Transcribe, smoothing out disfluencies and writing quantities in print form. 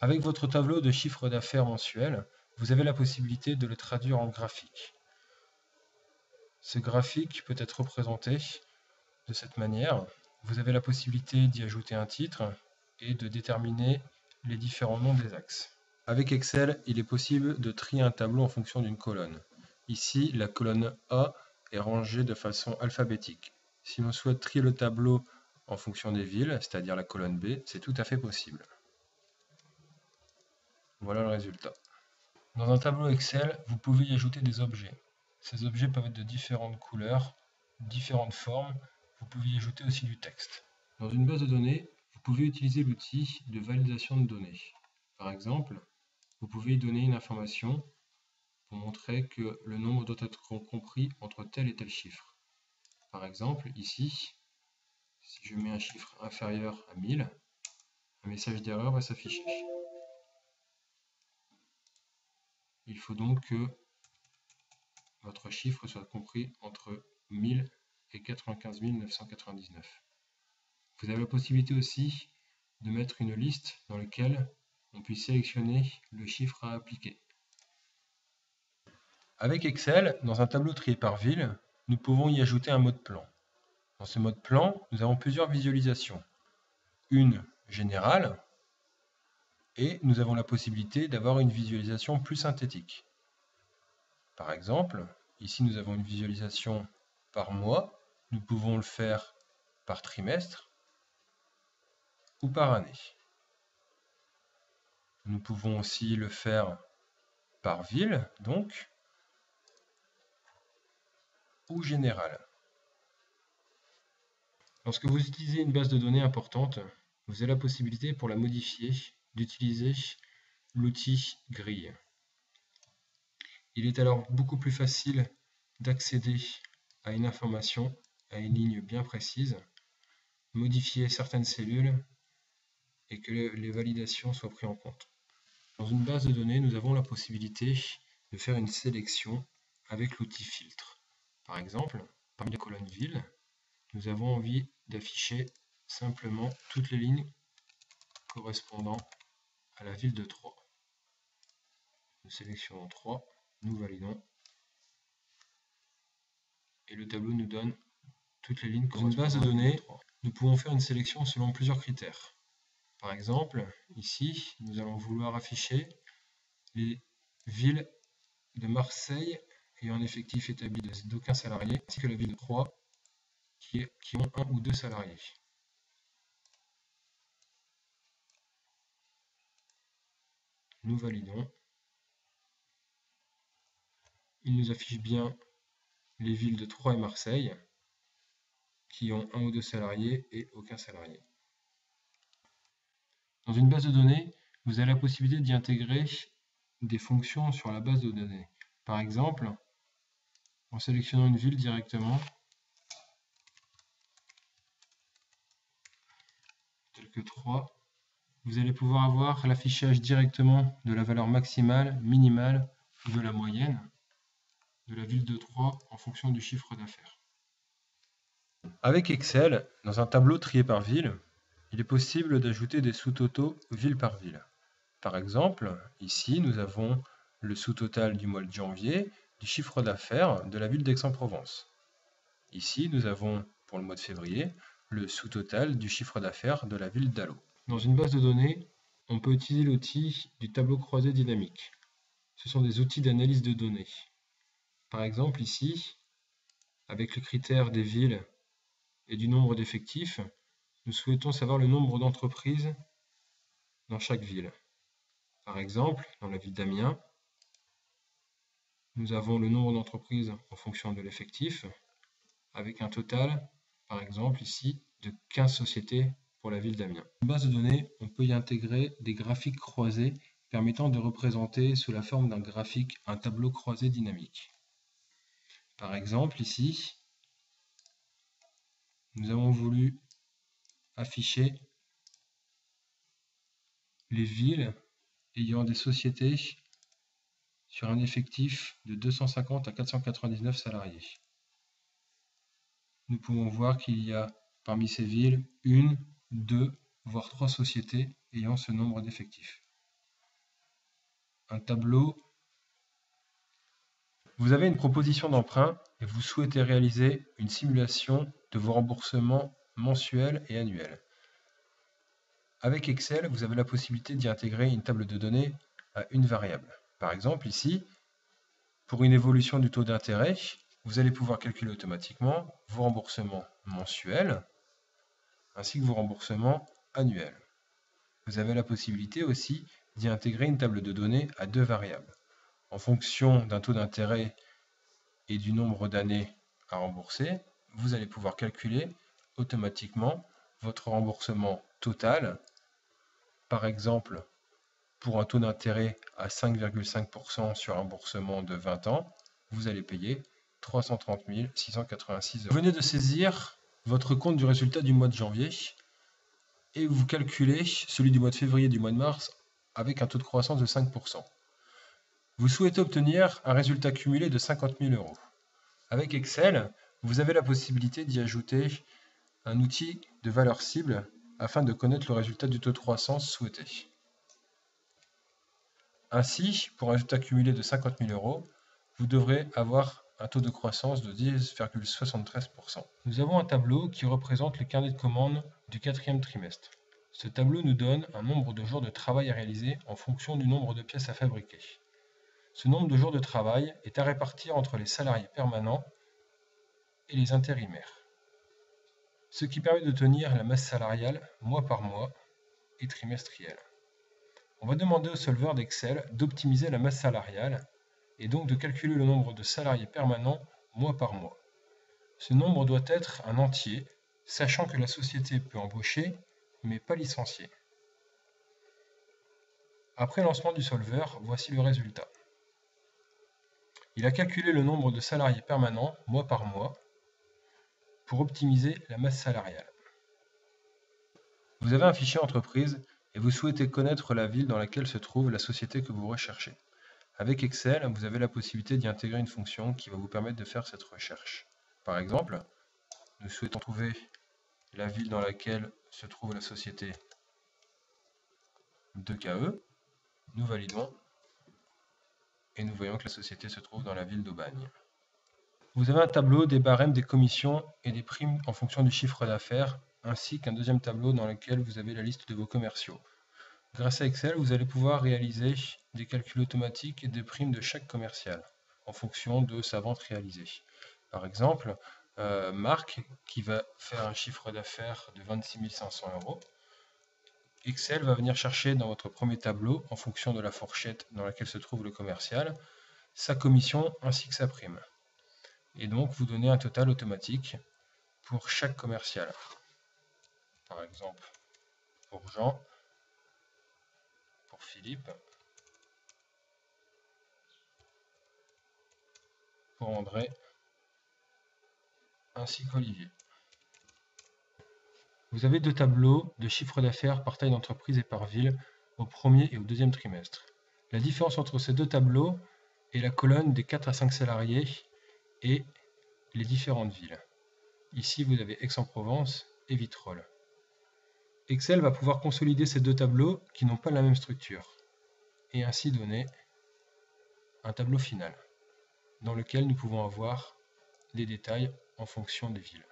Avec votre tableau de chiffre d'affaires mensuel, vous avez la possibilité de le traduire en graphique. Ce graphique peut être représenté de cette manière. Vous avez la possibilité d'y ajouter un titre et de déterminer les différents noms des axes. Avec Excel, il est possible de trier un tableau en fonction d'une colonne. Ici, la colonne A est rangée de façon alphabétique. Si l'on souhaite trier le tableau en fonction des villes, c'est-à-dire la colonne B, c'est tout à fait possible. Voilà le résultat. Dans un tableau Excel, vous pouvez y ajouter des objets. Ces objets peuvent être de différentes couleurs, différentes formes. Vous pouvez y ajouter aussi du texte. Dans une base de données, vous pouvez utiliser l'outil de validation de données. Par exemple, vous pouvez y donner une information pour montrer que le nombre doit être compris entre tel et tel chiffre. Par exemple, ici, si je mets un chiffre inférieur à 1000, un message d'erreur va s'afficher. Il faut donc que votre chiffre soit compris entre 1000 et 95 999. Vous avez la possibilité aussi de mettre une liste dans laquelle on puisse sélectionner le chiffre à appliquer. Avec Excel, dans un tableau trié par ville, nous pouvons y ajouter un mode plan. Dans ce mode plan, nous avons plusieurs visualisations. Une générale, et nous avons la possibilité d'avoir une visualisation plus synthétique. Par exemple, ici nous avons une visualisation par mois, nous pouvons le faire par trimestre ou par année. Nous pouvons aussi le faire par ville, donc, ou général. Lorsque vous utilisez une base de données importante, vous avez la possibilité pour la modifier d'utiliser l'outil grille. Il est alors beaucoup plus facile d'accéder à une information, à une ligne bien précise, modifier certaines cellules et que les validations soient prises en compte. Dans une base de données, nous avons la possibilité de faire une sélection avec l'outil filtre. Par exemple, parmi la colonne ville, nous avons envie d'afficher simplement toutes les lignes correspondant à la ville de Troyes. Nous sélectionnons Troyes, nous validons, et le tableau nous donne toutes les lignes correspondant. Dans une base de données, nous pouvons faire une sélection selon plusieurs critères. Par exemple, ici, nous allons vouloir afficher les villes de Marseille ayant un effectif établi d'aucun salarié, ainsi que la ville de Troyes qui ont un ou deux salariés. Nous validons. Il nous affiche bien les villes de Troyes et Marseille qui ont un ou deux salariés et aucun salarié. Dans une base de données, vous avez la possibilité d'y intégrer des fonctions sur la base de données. Par exemple, en sélectionnant une ville directement, telle que Troyes, vous allez pouvoir avoir l'affichage directement de la valeur maximale, minimale ou de la moyenne de la ville de Troyes en fonction du chiffre d'affaires. Avec Excel, dans un tableau trié par ville, il est possible d'ajouter des sous-totaux ville par ville. Par exemple, ici, nous avons le sous-total du mois de janvier du chiffre d'affaires de la ville d'Aix-en-Provence. Ici, nous avons, pour le mois de février, le sous-total du chiffre d'affaires de la ville d'Allo. Dans une base de données, on peut utiliser l'outil du tableau croisé dynamique. Ce sont des outils d'analyse de données. Par exemple, ici, avec le critère des villes et du nombre d'effectifs, nous souhaitons savoir le nombre d'entreprises dans chaque ville. Par exemple, dans la ville d'Amiens, nous avons le nombre d'entreprises en fonction de l'effectif, avec un total, par exemple ici, de 15 sociétés pour la ville d'Amiens. Dans une base de données, on peut y intégrer des graphiques croisés permettant de représenter sous la forme d'un graphique un tableau croisé dynamique. Par exemple, ici, nous avons voulu afficher les villes ayant des sociétés sur un effectif de 250 à 499 salariés. Nous pouvons voir qu'il y a parmi ces villes une, deux, voire trois sociétés ayant ce nombre d'effectifs. un tableau. Vous avez une proposition d'emprunt et vous souhaitez réaliser une simulation de vos remboursements mensuels et annuels. Avec Excel, vous avez la possibilité d'y intégrer une table de données à une variable. Par exemple, ici, pour une évolution du taux d'intérêt, vous allez pouvoir calculer automatiquement vos remboursements mensuels ainsi que vos remboursements annuels. Vous avez la possibilité aussi d'y intégrer une table de données à deux variables. En fonction d'un taux d'intérêt et du nombre d'années à rembourser, vous allez pouvoir calculer automatiquement votre remboursement total. Par exemple, pour un taux d'intérêt à 5,5% sur un remboursement de 20 ans, vous allez payer 330 686 €. Vous venez de saisir votre compte du résultat du mois de janvier et vous calculez celui du mois de février et du mois de mars avec un taux de croissance de 5%. Vous souhaitez obtenir un résultat cumulé de 50 000 €. Avec Excel, vous avez la possibilité d'y ajouter un outil de valeur cible afin de connaître le résultat du taux de croissance souhaité. Ainsi, pour un résultat cumulé de 50 000 €, vous devrez avoir un taux de croissance de 10,73%. Nous avons un tableau qui représente le carnet de commandes du quatrième trimestre. Ce tableau nous donne un nombre de jours de travail à réaliser en fonction du nombre de pièces à fabriquer. Ce nombre de jours de travail est à répartir entre les salariés permanents et les intérimaires, ce qui permet de tenir la masse salariale mois par mois et trimestrielle. On va demander au solveur d'Excel d'optimiser la masse salariale et donc de calculer le nombre de salariés permanents mois par mois. Ce nombre doit être un entier, sachant que la société peut embaucher, mais pas licencier. Après lancement du solveur, voici le résultat. Il a calculé le nombre de salariés permanents mois par mois pour optimiser la masse salariale. Vous avez un fichier entreprise et vous souhaitez connaître la ville dans laquelle se trouve la société que vous recherchez. Avec Excel, vous avez la possibilité d'y intégrer une fonction qui va vous permettre de faire cette recherche. Par exemple, nous souhaitons trouver la ville dans laquelle se trouve la société 2KE. Nous validons et nous voyons que la société se trouve dans la ville d'Aubagne. Vous avez un tableau des barèmes des commissions et des primes en fonction du chiffre d'affaires, ainsi qu'un deuxième tableau dans lequel vous avez la liste de vos commerciaux. Grâce à Excel, vous allez pouvoir réaliser des calculs automatiques et des primes de chaque commercial en fonction de sa vente réalisée. Par exemple, Marc, qui va faire un chiffre d'affaires de 26 500 €, Excel va venir chercher dans votre premier tableau, en fonction de la fourchette dans laquelle se trouve le commercial, sa commission ainsi que sa prime. Et donc vous donnez un total automatique pour chaque commercial. Par exemple, pour Jean, pour Philippe, pour André, ainsi qu'Olivier. Vous avez deux tableaux de chiffre d'affaires par taille d'entreprise et par ville au premier et au deuxième trimestre. La différence entre ces deux tableaux est la colonne des 4 à 5 salariés et les différentes villes. Ici, vous avez Aix-en-Provence et Vitrolles. Excel va pouvoir consolider ces deux tableaux qui n'ont pas la même structure et ainsi donner un tableau final dans lequel nous pouvons avoir des détails en fonction des villes.